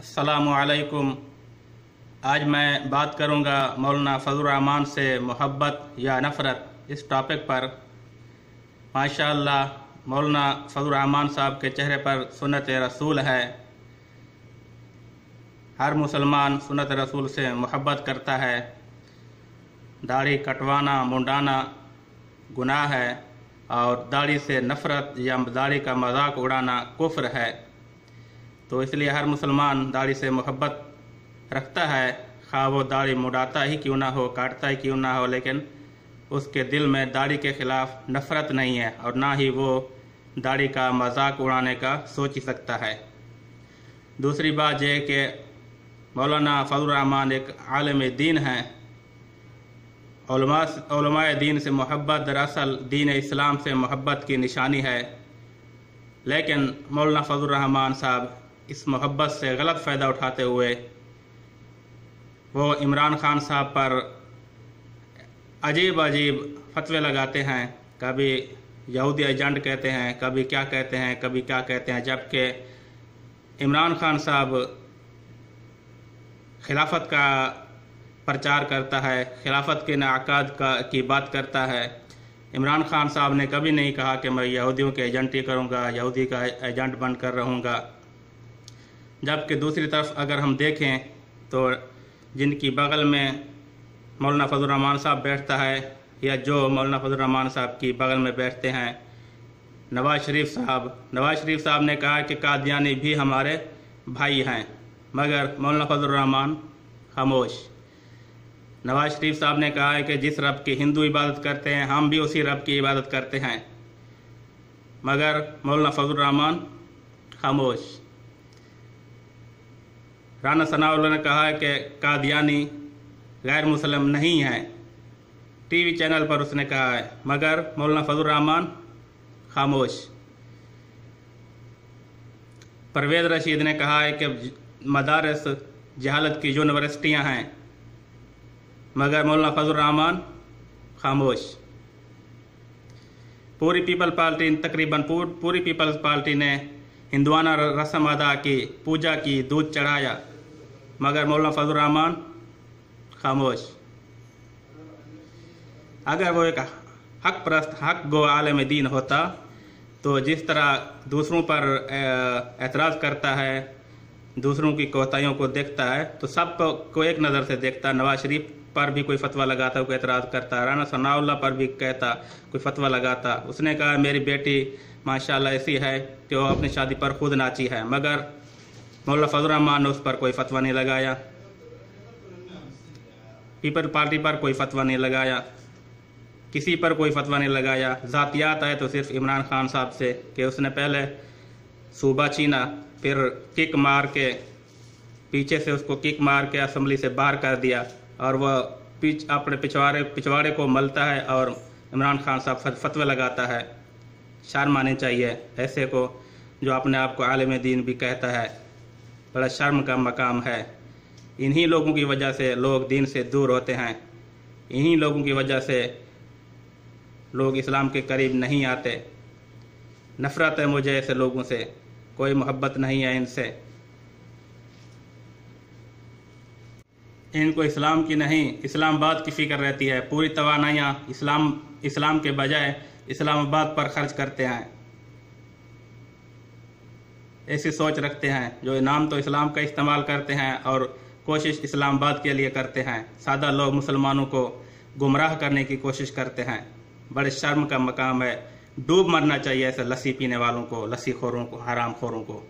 अस्सलामुअलैकुम। आज मैं बात करूंगा मौलाना फजलुर रहमान से मोहब्बत या नफ़रत इस टॉपिक पर। माशाअल्लाह मौलाना फजलुर रहमान साहब के चेहरे पर सुन्नत रसूल है। हर मुसलमान सुन्नत रसूल से मोहब्बत करता है। दाढ़ी कटवाना मुंडाना गुनाह है और दाढ़ी से नफ़रत या दाढ़ी का मजाक उड़ाना कुफ्र है। तो इसलिए हर मुसलमान दाढ़ी से मोहब्बत रखता है, खा वो दाढ़ी मुड़ाता ही क्यों ना हो, काटता ही क्यों ना हो, लेकिन उसके दिल में दाढ़ी के ख़िलाफ़ नफ़रत नहीं है और ना ही वो दाढ़ी का मजाक उड़ाने का सोच ही सकता है। दूसरी बात यह है कि मौलाना फजलुर रहमान एक आलिम दीन हैं। उलमाए दीन से मोहब्बत दरअसल दीन इस्लाम से मोहब्बत की निशानी है, लेकिन मौलाना फजलुर रहमान साहब इस मोहब्बत से गलत फ़ायदा उठाते हुए वो इमरान खान साहब पर अजीब अजीब फतवे लगाते हैं। कभी यहूदी एजेंट कहते हैं, कभी क्या कहते हैं, कभी क्या कहते हैं, जबकि इमरान खान साहब खिलाफत का प्रचार करता है, खिलाफत के नाकाद की बात करता है। इमरान खान साहब ने कभी नहीं कहा कि मैं यहूदियों के एजेंट ही करूँगा, यहूदी का एजेंट बनकर रहूँगा। जबकि दूसरी तरफ अगर हम देखें तो जिनकी बगल में मौलाना फजलुर रहमान साहब बैठता है या जो मौलाना फजलुर रहमान साहब की बगल में बैठते हैं, नवाज़ शरीफ साहब ने कहा कि कादियानी भी हमारे भाई हैं, मगर मौलाना फजलुर रहमान खामोश। नवाज़ शरीफ साहब ने कहा है कि जिस रब की हिंदू इबादत करते हैं हम भी उसी रब की इबादत करते हैं, मगर मौलाना फजलुर रहमान खामोश। राना सनाउल्लाह ने कहा है कि कादियानी गैर मुसलम नहीं हैं, टीवी चैनल पर उसने कहा है, मगर मौलाना फजलुर रहमान खामोश। परवेज़ रशीद ने कहा है कि मदारस जहालत की यूनिवर्सिटियां हैं, मगर मौलाना फजलुर रहमान खामोश। पूरी पीपल्स पार्टी ने हिंदुआना रस्म अदा की, पूजा की, दूध चढ़ाया, मगर मौलाना फजलुर रहमान खामोश। अगर वो एक हक परस्त हक गो आलिम दीन होता तो जिस तरह दूसरों पर एतराज़ करता है, दूसरों की कोताहियों को देखता है, तो सब को एक नज़र से देखता। नवाज़ शरीफ पर भी कोई फतवा लगाता, कोई एतराज़ करता, राना सनाउल्लाह पर भी कहता, कोई फतवा लगाता। उसने कहा मेरी बेटी माशाल्लाह ऐसी है कि वो अपनी शादी पर खुद नाची है, मगर मौलाना फजलुर रहमान ने उस पर कोई फतवा नहीं लगाया, पीपल पार्टी पर कोई फतवा नहीं लगाया, किसी पर कोई फतवा नहीं लगाया। ज़ातियात आए तो सिर्फ इमरान खान साहब से कि उसने पहले सूबा छीना, फिर किक मार के पीछे से उसको किक मार के असम्बली से बाहर कर दिया और वह अपने पिछवाड़े को मलता है और इमरान खान साहब फतवे लगाता है। शर्म आनी चाहिए ऐसे को जो अपने आप को आलिम दीन भी कहता है, बड़ा शर्म का मकाम है। इन्हीं लोगों की वजह से लोग दीन से दूर होते हैं, इन्हीं लोगों की वजह से लोग इस्लाम के करीब नहीं आते। नफ़रत है मुझे ऐसे लोगों से, कोई मोहब्बत नहीं है इनसे। इनको इस्लाम की नहीं इस्लामाबाद की फ़िक्र रहती है। पूरी तवानाइयाँ इस्लाम के बजाय इस्लामाबाद पर खर्च करते हैं, ऐसी सोच रखते हैं जो नाम तो इस्लाम का इस्तेमाल करते हैं और कोशिश इस्लामाबाद के लिए करते हैं। सादा लोग मुसलमानों को गुमराह करने की कोशिश करते हैं, बड़े शर्म का मकाम है। डूब मरना चाहिए ऐसे लस्सी पीने वालों को, लस्सी खोरों को, हराम खोरों को।